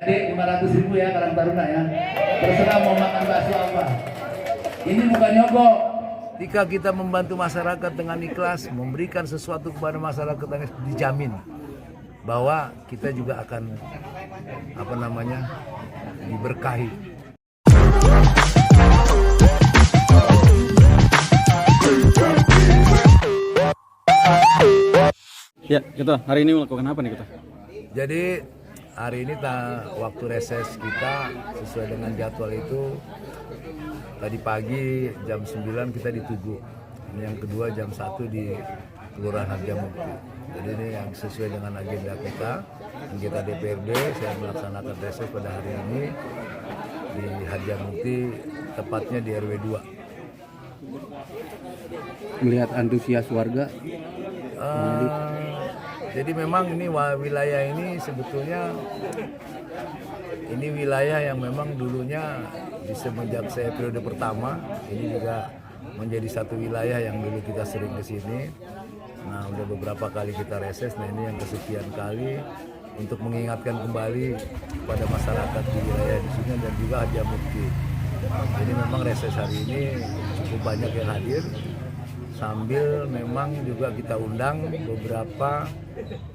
Jadi 500.000 ya Karang Taruna ya. Terserah mau makan bakso apa. Ini bukan nyogok. Jika kita membantu masyarakat dengan ikhlas, memberikan sesuatu kepada masyarakat yang dijamin bahwa kita juga akan diberkahi. Ya, kita hari ini melakukan apa nih kita? Jadi hari ini waktu reses kita sesuai dengan jadwal itu tadi pagi jam 9 kita di Tugu. Yang kedua jam 1 di Kelurahan Harjamukti. Jadi ini yang sesuai dengan agenda kita DPRD, saya melaksanakan reses pada hari ini di Harjamukti, tepatnya di RW 2. Melihat antusias warga. Jadi memang ini wilayah ini sebetulnya ini wilayah yang memang dulunya di semenjak saya periode pertama ini juga menjadi satu wilayah yang dulu kita sering ke sini. Nah, udah beberapa kali kita reses, nah ini yang kesekian kali untuk mengingatkan kembali kepada masyarakat di wilayah di sini dan juga Harjamukti. Jadi memang reses hari ini cukup banyak yang hadir. Sambil memang juga kita undang beberapa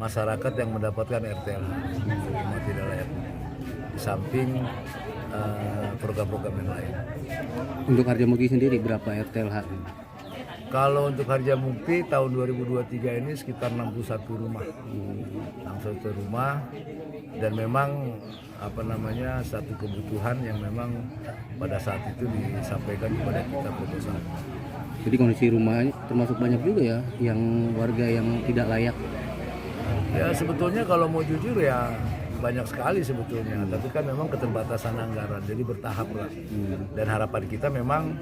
masyarakat yang mendapatkan RTL rumah tidak layak di samping program-program yang lain. Untuk Harjamukti sendiri berapa RTLH? Kalau untuk Harjamukti tahun 2023 ini sekitar 61 rumah. 61 rumah dan memang satu kebutuhan yang memang pada saat itu disampaikan kepada kita proposal. Jadi kondisi rumahnya termasuk banyak juga ya yang warga yang tidak layak. Ya sebetulnya kalau mau jujur ya banyak sekali sebetulnya, tapi kan memang keterbatasan anggaran, jadi bertahap lah. Dan harapan kita memang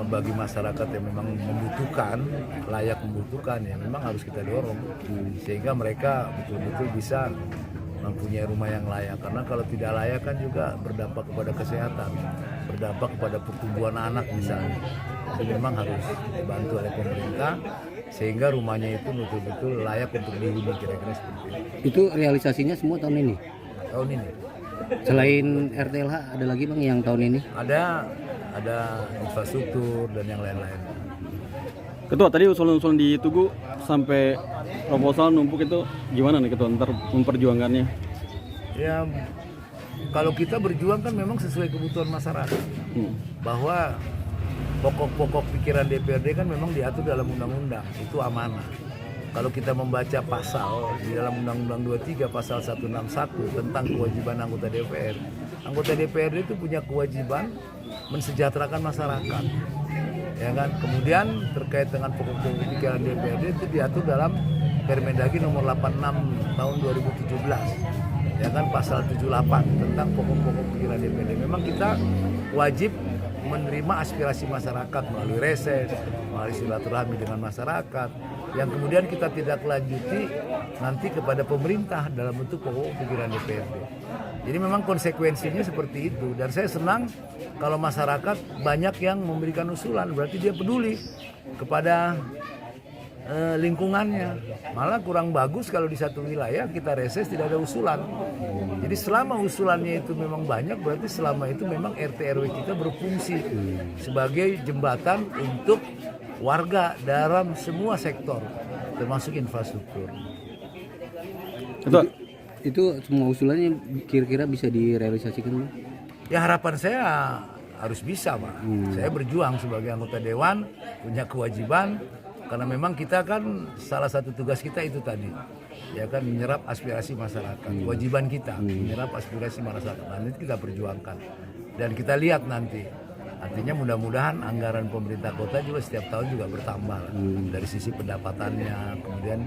bagi masyarakat yang memang membutuhkan, layak membutuhkan, ya memang harus kita dorong sehingga mereka betul-betul bisa mempunyai rumah yang layak. Karena kalau tidak layak kan juga berdampak kepada kesehatan, berdampak kepada pertumbuhan anak misalnya. Jadi memang harus dibantu oleh pemerintah sehingga rumahnya itu betul-betul layak untuk dihuni, kira-kira seperti itu. Itu realisasinya semua tahun ini? Tahun ini. Selain RTLH ada lagi Bang yang tahun ini? Ada infrastruktur dan yang lain-lain. Ketua, tadi usulan-usulan di Tugu sampai proposal numpuk itu gimana nih Ketua ntar memperjuangkannya? Ya kalau kita berjuang kan memang sesuai kebutuhan masyarakat. Bahwa pokok-pokok pikiran DPRD kan memang diatur dalam undang-undang, itu amanah. Kalau kita membaca pasal di dalam Undang-Undang 23 pasal 161 tentang kewajiban anggota DPRD itu punya kewajiban mensejahterakan masyarakat. Ya kan? Kemudian terkait dengan pokok-pokok pikiran DPRD itu diatur dalam Permendagri nomor 86 tahun 2017. Ya kan, pasal 78 tentang pokok-pokok pikiran DPRD. Memang kita wajib menerima aspirasi masyarakat melalui reses, melalui silaturahmi dengan masyarakat, yang kemudian kita tidak lanjuti nanti kepada pemerintah dalam bentuk pokok pikiran DPRD. Jadi memang konsekuensinya seperti itu, dan saya senang kalau masyarakat banyak yang memberikan usulan, berarti dia peduli kepada lingkungannya. Malah kurang bagus kalau di satu wilayah kita reses tidak ada usulan. Jadi selama usulannya itu memang banyak, berarti selama itu memang RT RW kita berfungsi sebagai jembatan untuk warga dalam semua sektor, termasuk infrastruktur. Itu semua usulannya kira-kira bisa direalisasikan? Ya harapan saya harus bisa, Pak. Saya berjuang sebagai anggota dewan, punya kewajiban. Karena memang kita kan salah satu tugas kita itu tadi, ya kan, menyerap aspirasi masyarakat. Kewajiban kita menyerap aspirasi masyarakat. Nanti kita perjuangkan dan kita lihat nanti. Artinya mudah-mudahan anggaran pemerintah kota juga setiap tahun juga bertambah dari sisi pendapatannya. Kemudian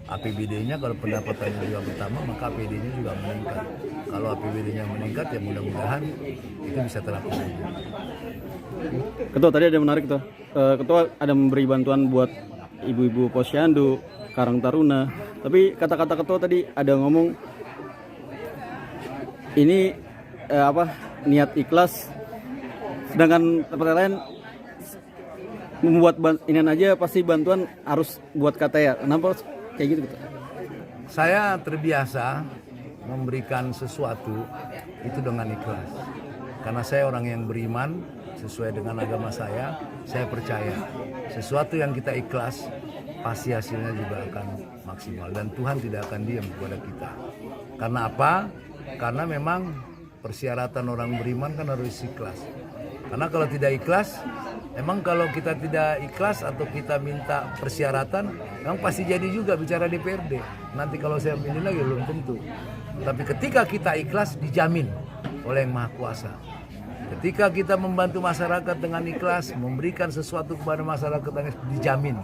APBD-nya kalau pendapatannya juga bertambah maka APBD-nya juga meningkat. Kalau APBD-nya meningkat ya mudah-mudahan itu bisa terlaksana. Ketua, tadi ada yang menarik tuh. Ketua ada memberi bantuan buat ibu-ibu posyandu, Karang Taruna. Tapi kata-kata ketua tadi ada ngomong ini niat ikhlas, sedangkan tempat lain membuat ini aja pasti bantuan harus buat KTA. Kenapa kayak gitu? Saya terbiasa memberikan sesuatu itu dengan ikhlas. Karena saya orang yang beriman sesuai dengan agama saya percaya sesuatu yang kita ikhlas pasti hasilnya juga akan maksimal dan Tuhan tidak akan diam kepada kita. Karena apa? Karena memang persyaratan orang beriman kan harus ikhlas. Karena kalau tidak ikhlas, memang kalau kita tidak ikhlas atau kita minta persyaratan, memang pasti jadi juga bicara DPRD. Nanti kalau saya pilih lagi belum tentu. Tapi ketika kita ikhlas dijamin oleh Yang Maha Kuasa. Ketika kita membantu masyarakat dengan ikhlas, memberikan sesuatu kepada masyarakat dengan dijamin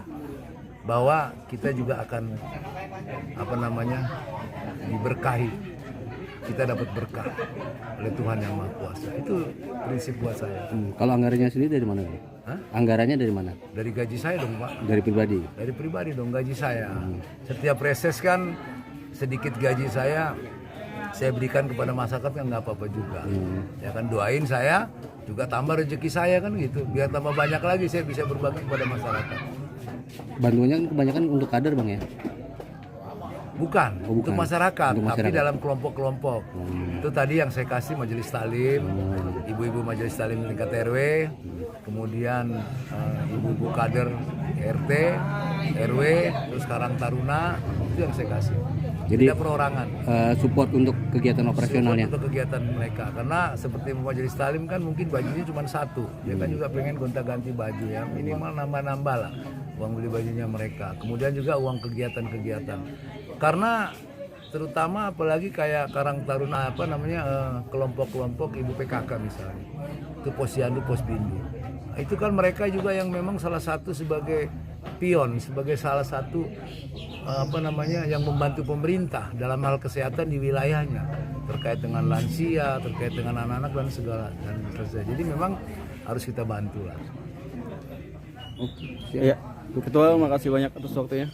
bahwa kita juga akan diberkahi. Kita dapat berkah oleh Tuhan Yang Maha Kuasa. Itu prinsip buat saya. Kalau anggarannya sendiri dari mana, Bang? Hah? Anggarannya dari mana? Dari gaji saya dong, Pak. Dari pribadi. Dari pribadi dong gaji saya. Setiap reses kan sedikit gaji saya berikan kepada masyarakat kan nggak apa-apa juga. Ya kan doain saya juga tambah rezeki saya kan gitu. Biar tambah banyak lagi saya bisa berbagi kepada masyarakat. Bantuannya kan kebanyakan untuk kader, Bang ya? Bukan, Oh, bukan. untuk masyarakat, Untuk tapi masyarakat. dalam kelompok-kelompok. Itu tadi yang saya kasih majelis taklim, ibu-ibu majelis taklim tingkat RW, kemudian ibu-ibu kader RT, RW, terus Karang Taruna, itu yang saya kasih. Jadi, tidak perorangan. Support untuk kegiatan operasionalnya. Untuk kegiatan mereka, karena seperti majelis taklim kan mungkin bajunya cuma satu, dia kan juga pengen gonta-ganti baju ya, minimal nambah-nambah lah uang beli bajunya mereka. Kemudian juga uang kegiatan-kegiatan. Karena terutama apalagi kayak Karang Taruna kelompok-kelompok ibu PKK misalnya, itu Posyandu, Posbindu. Itu kan mereka juga yang memang salah satu sebagai pion, sebagai salah satu yang membantu pemerintah dalam hal kesehatan di wilayahnya terkait dengan lansia, terkait dengan anak-anak dan segala dan selesai. Jadi memang harus kita bantu lah. Ya, Ketua, makasih banyak atas waktunya.